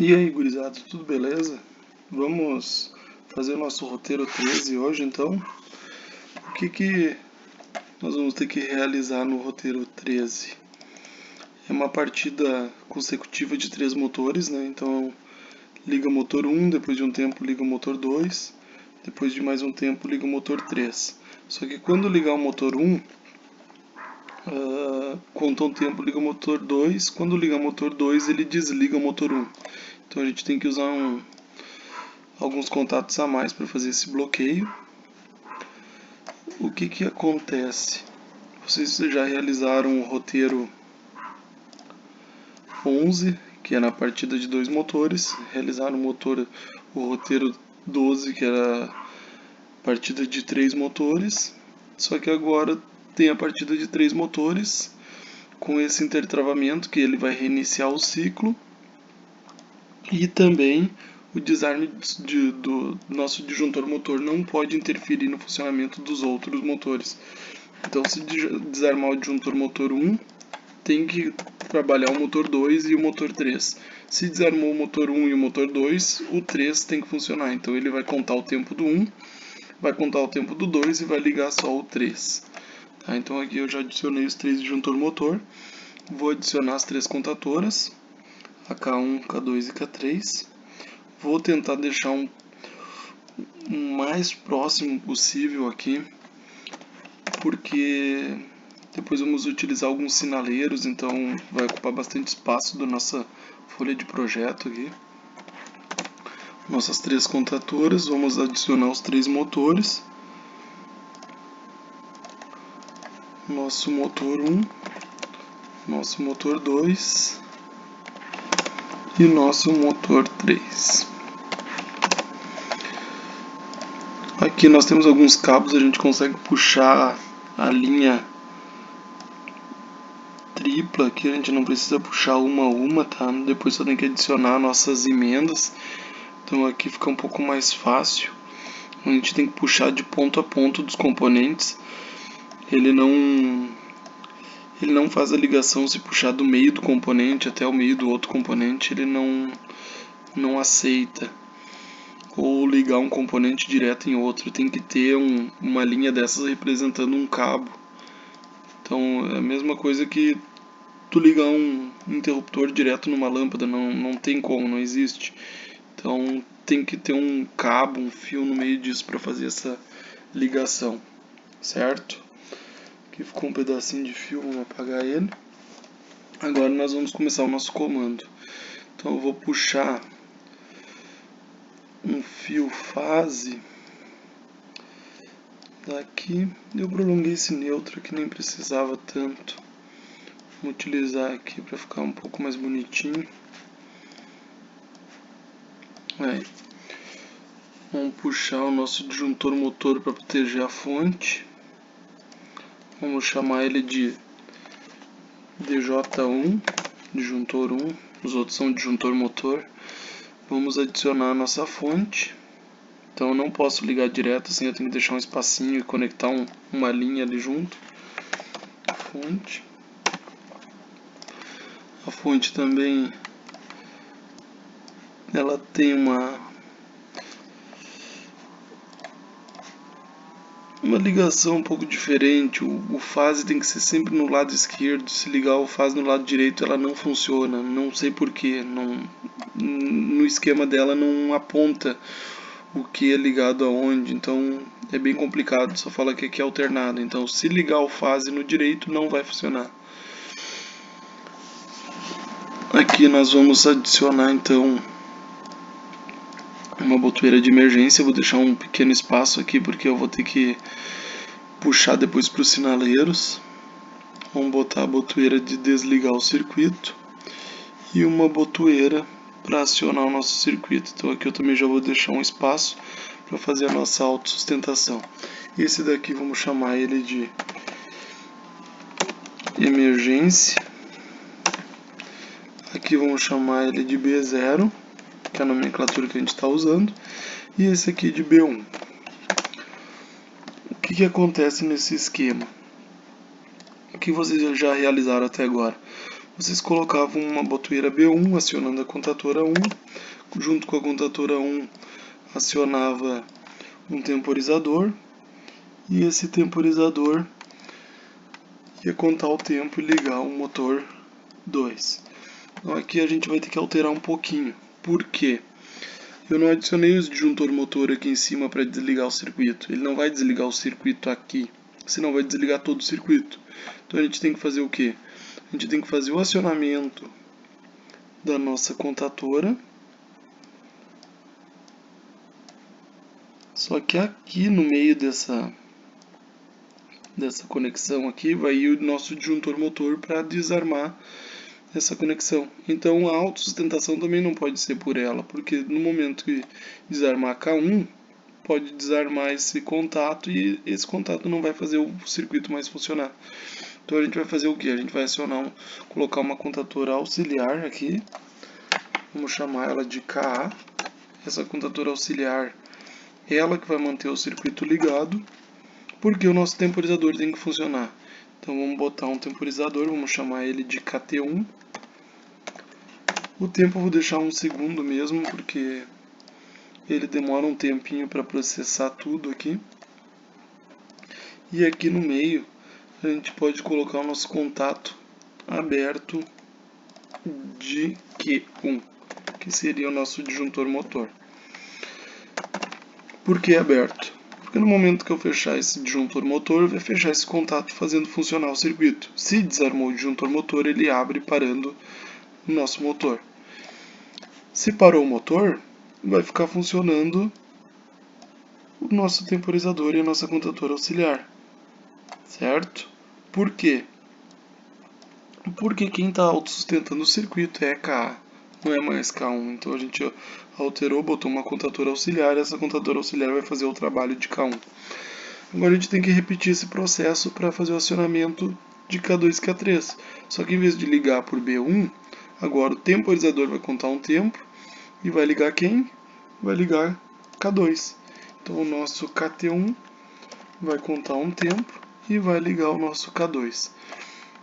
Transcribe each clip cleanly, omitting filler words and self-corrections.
E aí, gurizada, tudo beleza? Vamos fazer o nosso roteiro 13 hoje, então. O que nós vamos ter que realizar no roteiro 13? É uma partida consecutiva de 3 motores, né? Então, liga o motor 1, depois de um tempo liga o motor 2, depois de mais um tempo liga o motor 3. Só que quando ligar o motor 1, conta um tempo liga o motor 2, quando ligar o motor 2 ele desliga o motor 1. Então a gente tem que usar alguns contatos a mais para fazer esse bloqueio. O que acontece? Vocês já realizaram o roteiro 11, que é na partida de 2 motores, realizaram o roteiro 12, que era a partida de 3 motores, só que agora tem a partida de 3 motores com esse intertravamento que ele vai reiniciar o ciclo, e também o desarme do nosso disjuntor motor não pode interferir no funcionamento dos outros motores. Então, se desarmar o disjuntor motor 1, tem que trabalhar o motor 2 e o motor 3. Se desarmou o motor 1 e o motor 2, o 3 tem que funcionar. Então, ele vai contar o tempo do 1, vai contar o tempo do 2 e vai ligar só o 3. Tá? Então, aqui eu já adicionei os 3 disjuntor motor. Vou adicionar as 3 contatoras, a K1, K2 e K3. Vou tentar deixar o mais próximo possível aqui, porque depois vamos utilizar alguns sinaleiros, então vai ocupar bastante espaço da nossa folha de projeto aqui. Nossas 3 contatoras, vamos adicionar os 3 motores. Nosso motor 1, nosso motor 2 e nosso motor 3. Aqui nós temos alguns cabos, a gente consegue puxar a linha tripla aqui, a gente não precisa puxar uma a uma, tá? Depois só tem que adicionar nossas emendas, então aqui fica um pouco mais fácil. A gente tem que puxar de ponto a ponto dos componentes, ele não faz a ligação se puxar do meio do componente até o meio do outro componente, ele não aceita. Ou ligar um componente direto em outro, tem que ter uma linha dessas representando um cabo. Então é a mesma coisa que tu ligar um interruptor direto numa lâmpada, não tem como, não existe. Então tem que ter um cabo, um fio no meio disso para fazer essa ligação, certo? Aqui ficou um pedacinho de fio, vamos apagar ele. Agora nós vamos começar o nosso comando. Então eu vou puxar um fio fase daqui. Eu prolonguei esse neutro que nem precisava tanto. Vou utilizar aqui para ficar um pouco mais bonitinho. Aí. Vamos puxar o nosso disjuntor motor para proteger a fonte. Vamos chamar ele de DJ1, disjuntor 1. Os outros são disjuntor motor. Vamos adicionar a nossa fonte. Então eu não posso ligar direto, assim eu tenho que deixar um espacinho e conectar uma linha ali junto. Fonte. A fonte também ela tem uma ligação um pouco diferente. O fase tem que ser sempre no lado esquerdo. Se ligar o fase no lado direito ela não funciona, não sei porquê. No esquema dela não aponta o que é ligado aonde, então é bem complicado, só fala que aqui é alternado. Então se ligar o fase no direito não vai funcionar. Aqui nós vamos adicionar então uma botoeira de emergência. Eu vou deixar um pequeno espaço aqui porque eu vou ter que puxar depois para os sinaleiros. Vamos botar a botoeira de desligar o circuito e uma botoeira para acionar o nosso circuito. Então aqui eu também já vou deixar um espaço para fazer a nossa autossustentação. Esse daqui vamos chamar ele de emergência. Aqui vamos chamar ele de B0, que é a nomenclatura que a gente está usando. E esse aqui de B1. O que acontece nesse esquema? O que vocês já realizaram até agora? vocês colocavam uma botoeira B1 acionando a contatora 1, junto com a contatora 1 acionava um temporizador, e esse temporizador ia contar o tempo e ligar o motor 2. Então aqui a gente vai ter que alterar um pouquinho. Por quê? Eu não adicionei o disjuntor motor aqui em cima para desligar o circuito. Ele não vai desligar o circuito aqui, senão vai desligar todo o circuito. Então a gente tem que fazer o quê? A gente tem que fazer o acionamento da nossa contatora. Só que aqui no meio dessa conexão aqui vai ir o nosso disjuntor motor para desarmar essa conexão. Então a autossustentação também não pode ser por ela, porque no momento que desarmar K1, pode desarmar esse contato e esse contato não vai fazer o circuito mais funcionar. Então a gente vai fazer o que? A gente vai acionar, colocar uma contatora auxiliar aqui, vamos chamar ela de KA. Essa contatora auxiliar é ela que vai manter o circuito ligado, porque o nosso temporizador tem que funcionar. Então vamos botar um temporizador, vamos chamar ele de KT1. O tempo eu vou deixar 1 segundo mesmo, porque ele demora um tempinho para processar tudo aqui. E aqui no meio a gente pode colocar o nosso contato aberto de Q1, que seria o nosso disjuntor motor. Por que aberto? Porque no momento que eu fechar esse disjuntor motor, vai fechar esse contato fazendo funcionar o circuito. Se desarmou o disjuntor motor, ele abre parando o nosso motor. Se parou o motor, vai ficar funcionando o nosso temporizador e a nossa contatora auxiliar. Certo? Por quê? Porque quem está autossustentando o circuito é Ka, não é mais K1. Então a gente alterou, botou uma contatora auxiliar, e essa contatora auxiliar vai fazer o trabalho de K1. Agora a gente tem que repetir esse processo para fazer o acionamento de K2 e K3. Só que em vez de ligar por B1, agora o temporizador vai contar um tempo e vai ligar quem? Vai ligar K2. Então o nosso KT1 vai contar um tempo e vai ligar o nosso K2.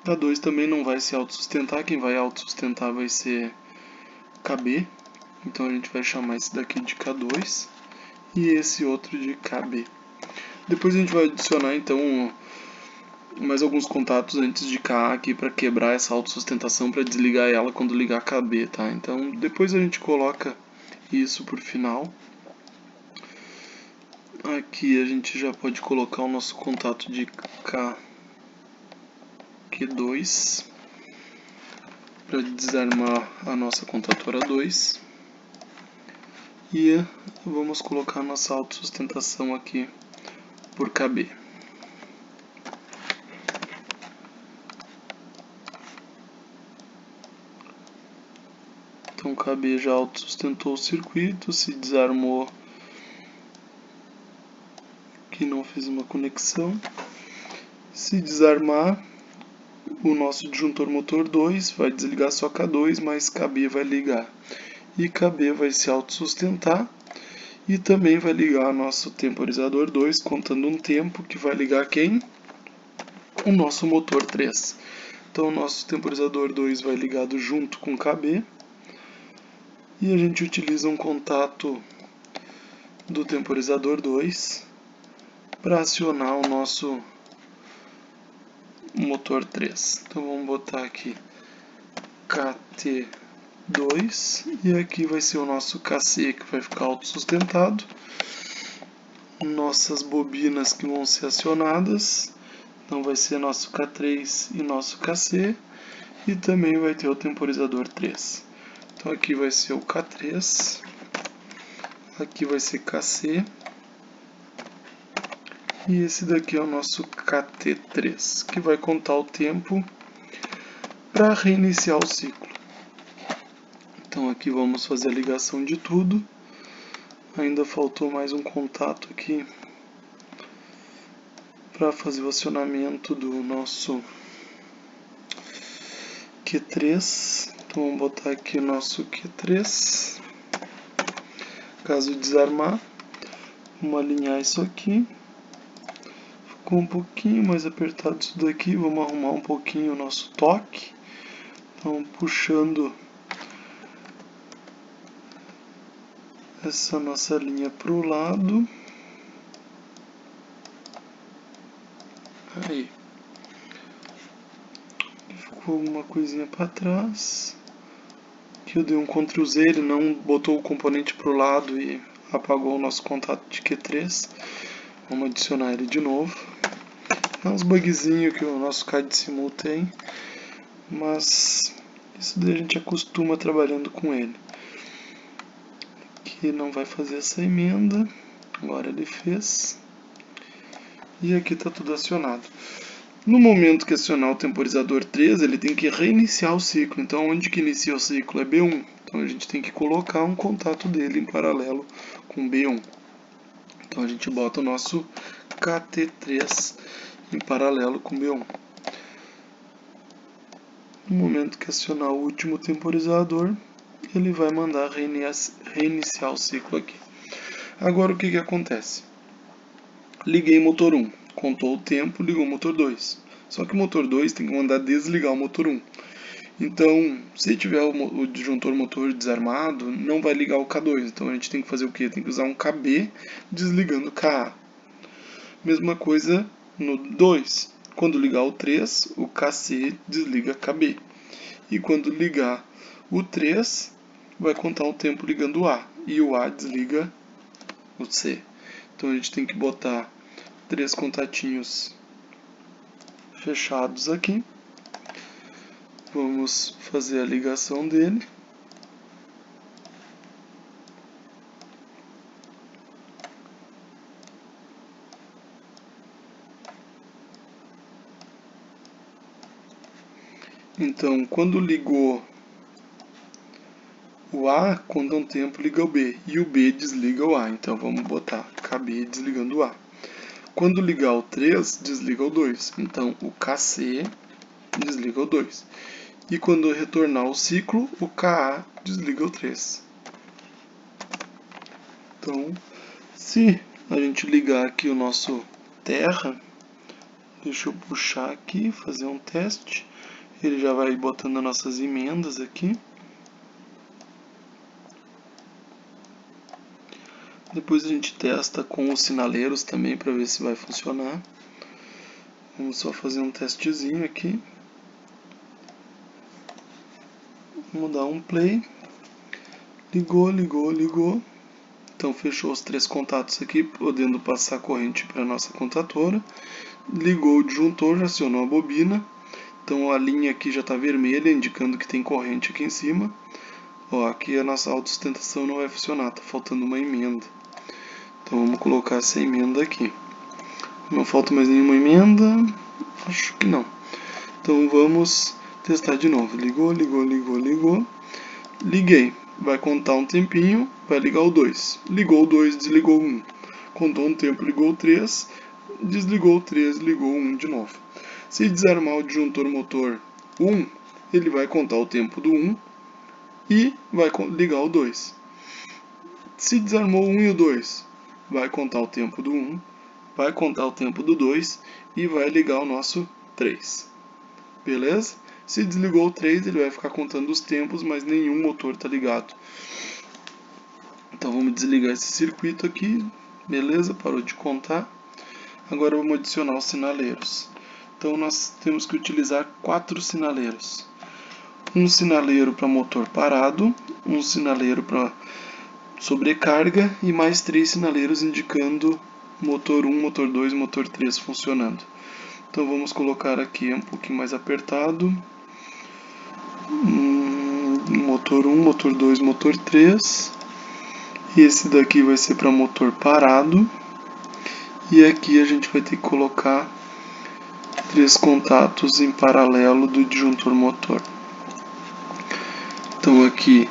K2 também não vai se autossustentar, quem vai autossustentar vai ser KB. Então a gente vai chamar esse daqui de K2 e esse outro de KB. Depois a gente vai adicionar então mais alguns contatos antes de K aqui para quebrar essa autossustentação, para desligar ela quando ligar KB, tá? Então depois a gente coloca isso por final. Aqui a gente já pode colocar o nosso contato de Q2 para desarmar a nossa contatora 2. E vamos colocar a nossa autossustentação aqui por KB. Então KB já autossustentou o circuito, se desarmou, que não fez uma conexão. Se desarmar, o nosso disjuntor motor 2 vai desligar só K2, mas KB vai ligar. E KB vai se autossustentar e também vai ligar nosso temporizador 2, contando um tempo que vai ligar quem? O nosso motor 3. Então o nosso temporizador 2 vai ligado junto com KB. E a gente utiliza um contato do temporizador 2 para acionar o nosso motor 3. Então vamos botar aqui KT2 e aqui vai ser o nosso KC que vai ficar autossustentado. Nossas bobinas que vão ser acionadas, então vai ser nosso K3 e nosso KC e também vai ter o temporizador 3. Então aqui vai ser o K3, aqui vai ser KC e esse daqui é o nosso KT3, que vai contar o tempo para reiniciar o ciclo. Então aqui vamos fazer a ligação de tudo. Ainda faltou mais um contato aqui para fazer o acionamento do nosso Q3. Então vamos botar aqui o nosso Q3. Caso desarmar, vamos alinhar isso aqui. Ficou um pouquinho mais apertado isso daqui. Vamos arrumar um pouquinho o nosso toque. Então, puxando essa nossa linha para o lado. Aí. Ficou uma coisinha para trás. Aqui eu dei um Ctrl Z, ele não botou o componente para o lado e apagou o nosso contato de Q3. Vamos adicionar ele de novo. É uns bugzinhos que o nosso CAD Simul tem, mas isso daí a gente acostuma trabalhando com ele. Aqui não vai fazer essa emenda, agora ele fez. E aqui está tudo acionado. No momento que acionar o temporizador 3, ele tem que reiniciar o ciclo. Então, onde que inicia o ciclo? É B1. Então, a gente tem que colocar um contato dele em paralelo com B1. Então, a gente bota o nosso KT3 em paralelo com B1. No momento que acionar o último temporizador, ele vai mandar reiniciar o ciclo aqui. Agora, o que acontece? Liguei motor 1. Contou o tempo, ligou o motor 2. Só que o motor 2 tem que mandar desligar o motor 1. Então, se tiver o disjuntor motor desarmado, não vai ligar o K2. Então a gente tem que fazer o quê? Tem que usar um KB desligando o KA. Mesma coisa no 2. Quando ligar o 3, o KC desliga KB. E quando ligar o 3, vai contar um tempo ligando o A. E o A desliga o C. Então a gente tem que botar 3 contatinhos fechados aqui. Vamos fazer a ligação dele. Então, quando ligou o A, conta um tempo, liga o B. E o B desliga o A. Então, vamos botar KB desligando o A. Quando ligar o 3, desliga o 2. Então, o KC desliga o 2. E quando retornar o ciclo, o KA desliga o 3. Então, se a gente ligar aqui o nosso terra, deixa eu puxar aqui, fazer um teste. Ele já vai botando as nossas emendas aqui. Depois a gente testa com os sinaleiros também para ver se vai funcionar. Vamos só fazer um testezinho aqui. Vamos dar um play. Ligou, ligou, ligou. Então fechou os 3 contatos aqui, podendo passar corrente para a nossa contatora. Ligou o disjuntor, já acionou a bobina. Então a linha aqui já está vermelha, indicando que tem corrente aqui em cima. Ó, aqui a nossa autossustentação não vai funcionar, está faltando uma emenda. Então vamos colocar essa emenda aqui. Não falta mais nenhuma emenda? Acho que não. Então vamos testar de novo. Ligou, ligou, ligou, ligou. Liguei. Vai contar um tempinho, vai ligar o 2. Ligou o 2, desligou o 1. Contou um tempo, ligou o 3. Desligou o 3, ligou o 1 de novo. Se desarmar o disjuntor motor 1, ele vai contar o tempo do 1 e vai ligar o 2. Se desarmou o 1 e o 2, vai contar o tempo do 1, vai contar o tempo do 2 e vai ligar o nosso 3. Beleza? Se desligou o 3, ele vai ficar contando os tempos, mas nenhum motor está ligado. Então vamos desligar esse circuito aqui. Beleza? Parou de contar. Agora vamos adicionar os sinaleiros. Então nós temos que utilizar 4 sinaleiros. Um sinaleiro para motor parado, um sinaleiro para sobrecarga e mais 3 sinaleiros indicando motor 1, motor 2 e motor 3 funcionando. Então vamos colocar aqui um pouquinho mais apertado. Motor 1, motor 2, motor 3. Esse daqui vai ser para motor parado. E aqui a gente vai ter que colocar 3 contatos em paralelo do disjuntor motor. Então aqui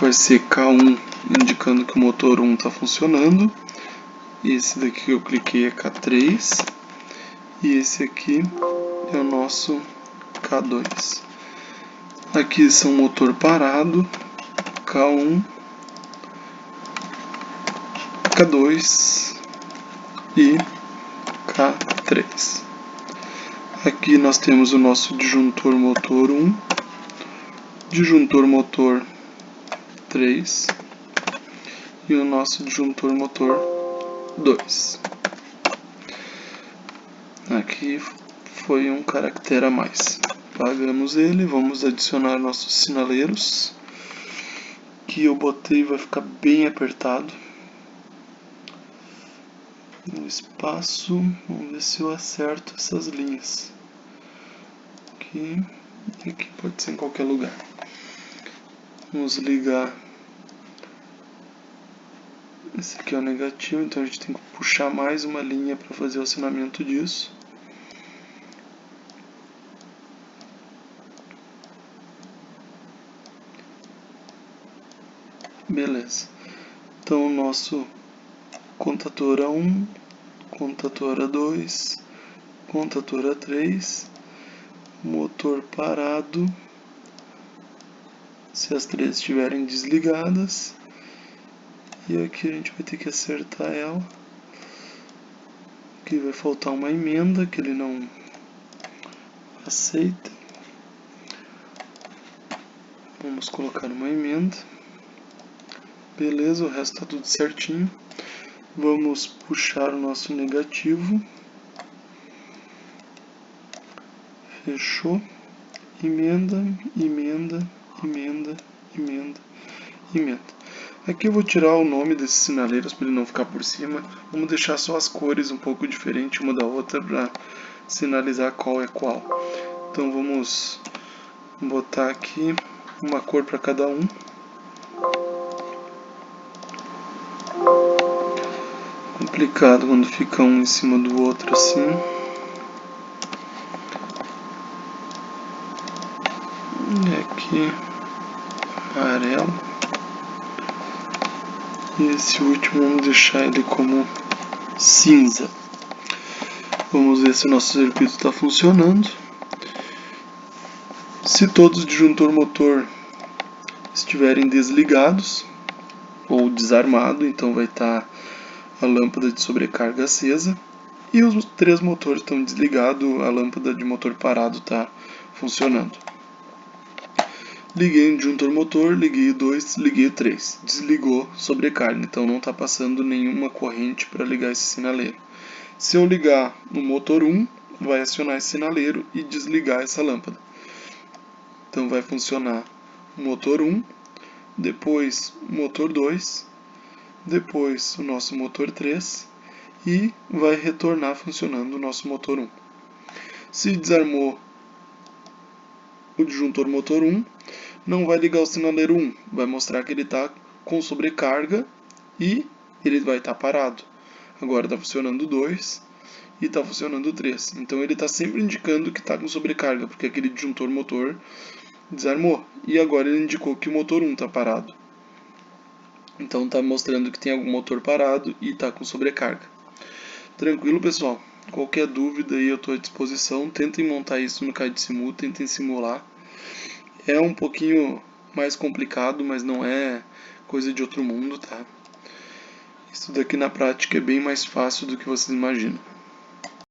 vai ser K1 indicando que o motor 1 está funcionando. Esse daqui que eu cliquei é K3. E esse aqui é o nosso K2. Aqui são motor parado, K1, K2 e K3. Aqui nós temos o nosso disjuntor motor 1, disjuntor motor 3 e o nosso disjuntor motor 2. Aqui foi um caractere a mais. Apagamos ele, vamos adicionar nossos sinaleiros, que eu botei vai ficar bem apertado. No espaço, vamos ver se eu acerto essas linhas. Aqui e aqui, pode ser em qualquer lugar. Vamos ligar. Esse aqui é o negativo, então a gente tem que puxar mais uma linha para fazer o acionamento disso. Beleza. Então o nosso contatora 1, contatora 2, contatora 3, motor parado, se as três estiverem desligadas. E aqui a gente vai ter que acertar ela. Aqui vai faltar uma emenda que ele não aceita. Vamos colocar uma emenda. Beleza, o resto está tudo certinho. Vamos puxar o nosso negativo. Fechou. Emenda, emenda, emenda, emenda, emenda. Aqui eu vou tirar o nome desses sinaleiros para ele não ficar por cima. Vamos deixar só as cores um pouco diferentes uma da outra para sinalizar qual é qual. Então vamos botar aqui uma cor para cada um. Complicado quando fica um em cima do outro assim. E aqui amarelo. E esse último vamos deixar ele como cinza. Vamos ver se o nosso circuito está funcionando. Se todos os disjuntor motor estiverem desligados ou desarmado, então vai estar a lâmpada de sobrecarga acesa. E os três motores estão desligados, a lâmpada de motor parado está funcionando. Liguei um disjuntor motor, liguei o 2, liguei o 3. Desligou sobrecarga, então não está passando nenhuma corrente para ligar esse sinaleiro. Se eu ligar no motor 1, vai acionar esse sinaleiro e desligar essa lâmpada. Então vai funcionar o motor 1, depois o motor 2, depois o nosso motor 3 e vai retornar funcionando o nosso motor 1. Se desarmou o disjuntor motor 1, não vai ligar o sinaleiro 1, vai mostrar que ele está com sobrecarga e ele vai estar parado. Agora está funcionando o 2 e está funcionando o 3. Então ele está sempre indicando que está com sobrecarga, porque aquele disjuntor motor desarmou. E agora ele indicou que o motor 1 está parado. Então está mostrando que tem algum motor parado e está com sobrecarga. Tranquilo, pessoal? Qualquer dúvida aí eu estou à disposição. Tentem montar isso no CAD Simu, tentem simular. É um pouquinho mais complicado, mas não é coisa de outro mundo, tá? Isso daqui na prática é bem mais fácil do que vocês imaginam.